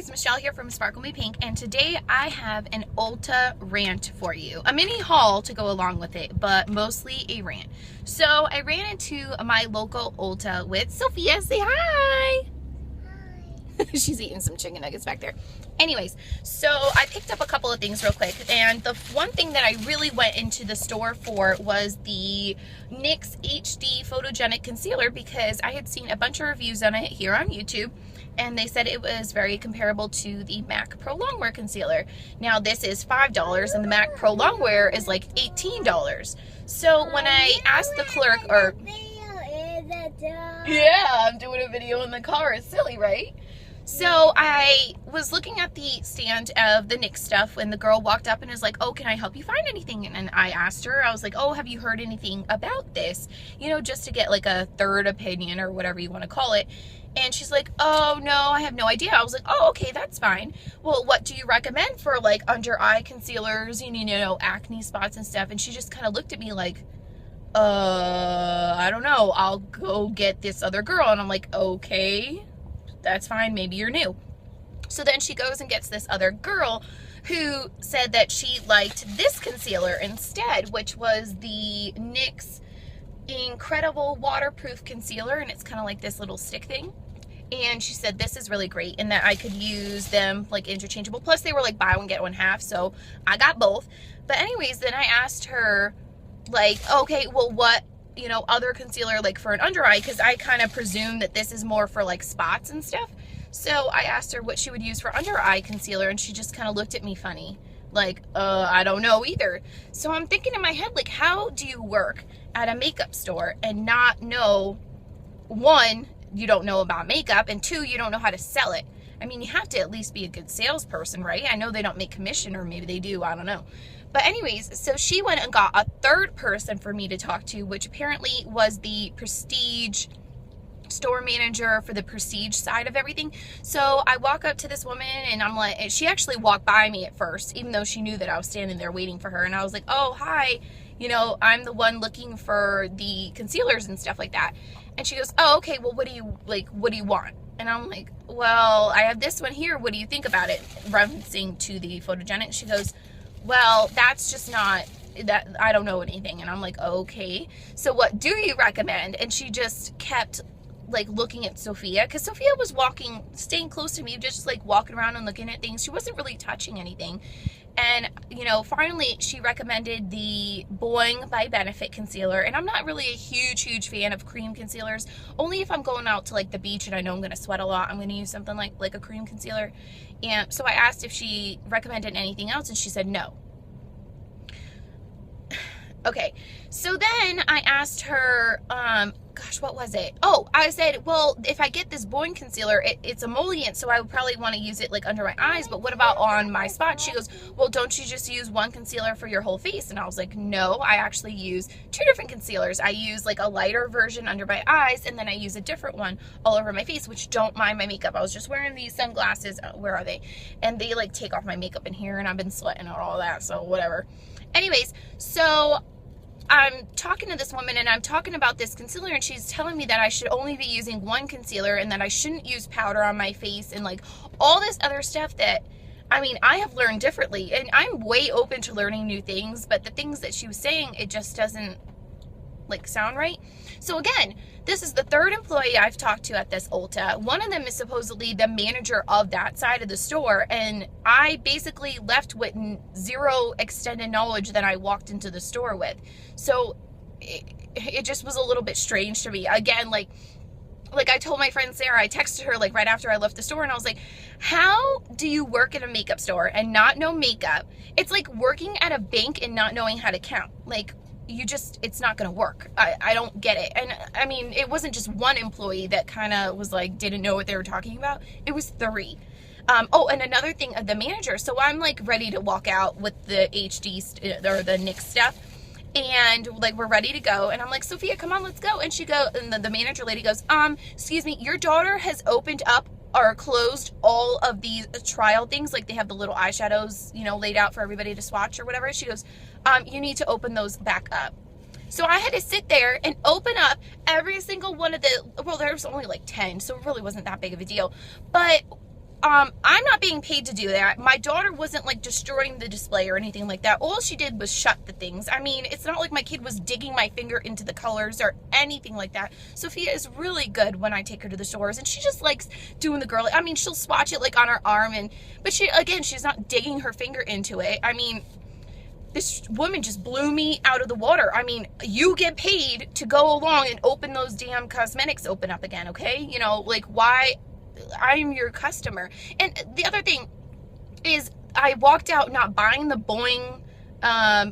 guys, Michelle here from Sparkle Me Pink, and today I have an Ulta rant for you. A mini haul to go along with it, but mostly a rant. So I ran into my local Ulta with Sophia. Say hi! Hi. She's eating some chicken nuggets back there. Anyways, so I picked up a couple of things real quick, and the one thing that I really went into the store for was the NYX HD Photogenic Concealer, because I had seen a bunch of reviews on it here on YouTube, and they said it was very comparable to the MAC Pro Longwear Concealer. Now this is $5 and the MAC Pro Longwear is like $18. So when I asked the clerk, yeah, I'm doing a video in the car, it's silly, right? So I was looking at the stand of the NYX stuff when the girl walked up and was like, oh, can I help you find anything? And I asked her, I was like, oh, have you heard anything about this? You know, just to get like a third opinion or whatever you want to call it. And she's like, oh, no, I have no idea. I was like, oh, okay, that's fine. Well, what do you recommend for like under eye concealers, you know, acne spots and stuff? And she just kind of looked at me like, I don't know. I'll go get this other girl. And I'm like, okay, that's fine. Maybe you're new. So then she goes and gets this other girl who said that she liked this concealer instead, which was the NYX Incredible Waterproof Concealer, and it's kind of like this little stick thing. And she said this is really great and that I could use them like interchangeable. Plus they were like buy one get one half, so I got both. But anyways, then I asked her like, okay, well, what, you know, other concealer like for an under eye, because I kind of presume that this is more for like spots and stuff. So I asked her what she would use for under eye concealer, and she just kind of looked at me funny like, I don't know either. So I'm thinking in my head, like, how do you work at a makeup store and not know, one, you don't know about makeup, and two, you don't know how to sell it? I mean, you have to at least be a good salesperson, right? I know they don't make commission, or maybe they do, I don't know. But anyways, so she went and got a third person for me to talk to, which apparently was the Prestige store manager for the Prestige side of everything. So I walk up to this woman and I'm like, and she actually walked by me at first, even though she knew that I was standing there waiting for her. And I was like, oh, hi, you know, I'm the one looking for the concealers and stuff like that. And she goes, oh, okay, well, what do you want? And I'm like, well, I have this one here. What do you think about it? Referencing to the photogenic. She goes, well, that's just not, that I don't know anything. And I'm like, okay, so what do you recommend? And she just kept like looking at Sophia, because Sophia was staying close to me, just like walking around and looking at things. She wasn't really touching anything. And, you know, finally she recommended the Boing by Benefit concealer. And I'm not really a huge fan of cream concealers. Only if I'm going out to like the beach and I know I'm going to sweat a lot, I'm going to use something like a cream concealer. And so I asked if she recommended anything else, and she said no. Okay, so then I asked her, gosh, what was it? Oh, I said, well, if I get this Boing concealer, it's emollient, so I would probably want to use it like under my eyes, but what about on my spots? She goes, well, don't you just use one concealer for your whole face? And I was like, no, I actually use two different concealers. I use like a lighter version under my eyes, and then I use a different one all over my face, which don't mind my makeup. I was just wearing these sunglasses, where are they? And they like take off my makeup in here, and I've been sweating and all that, so whatever. Anyways, so I'm talking to this woman and I'm talking about this concealer, and she's telling me that I should only be using one concealer and that I shouldn't use powder on my face and like all this other stuff that, I mean, I have learned differently, and I'm way open to learning new things, but the things that she was saying, it just doesn't like sound right. So again, this is the third employee I've talked to at this Ulta. One of them is supposedly the manager of that side of the store, and I basically left with zero extended knowledge that I walked into the store with. So it just was a little bit strange to me. Again, like I told my friend Sarah, I texted her like right after I left the store, and I was like, how do you work in a makeup store and not know makeup? It's like working at a bank and not knowing how to count. Like, it's not gonna work. I don't get it. And I mean, it wasn't just one employee that kind of was like, didn't know what they were talking about. It was three. Oh, and another thing, the manager. So I'm like ready to walk out with the HD or the NYX stuff, and like we're ready to go, and I'm like, Sophia, come on, let's go. And the manager lady goes, excuse me, your daughter has opened up or closed all of these trial things, like they have the little eyeshadows, you know, laid out for everybody to swatch or whatever. She goes, you need to open those back up. So I had to sit there and open up every single one of the, well, there was only like 10, so it really wasn't that big of a deal. But I'm not being paid to do that. My daughter wasn't like destroying the display or anything like that. All she did was shut the things. I mean, it's not like my kid was digging my finger into the colors or anything like that. Sophia is really good when I take her to the stores, and she just likes doing the girly. I mean, she'll swatch it like on her arm, but she's not digging her finger into it. I mean, this woman just blew me out of the water. I mean, you get paid to go along and open those damn cosmetics open up again, okay? You know, like, why? I'm your customer. And the other thing is, I walked out not buying the Boing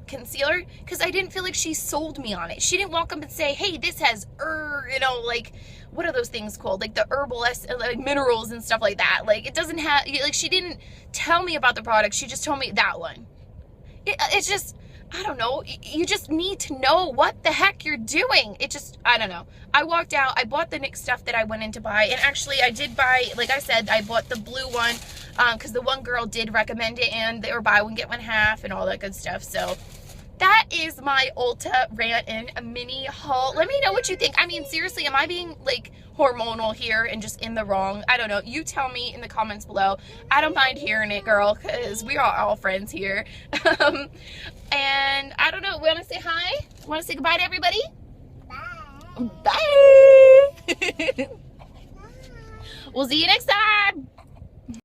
concealer because I didn't feel like she sold me on it. She didn't walk up and say, hey, this has you know, like, what are those things called? Like the herbal, like minerals and stuff like that. Like, it doesn't have, like, she didn't tell me about the product. She just told me that one. It's just, I don't know. You just need to know what the heck you're doing. It just, I don't know. I walked out. I bought the NYX stuff that I went in to buy. And actually, I did buy, like I said, I bought the blue one because the one girl did recommend it. And they were buy one, get one half and all that good stuff. So that is my Ulta rant and a mini haul. Let me know what you think. I mean, seriously, am I being, like, hormonal here and just in the wrong? I don't know. You tell me in the comments below. I don't mind hearing it, girl, because we are all friends here. And I don't know. Want to say hi? Want to say goodbye to everybody? Bye. Bye. We'll see you next time.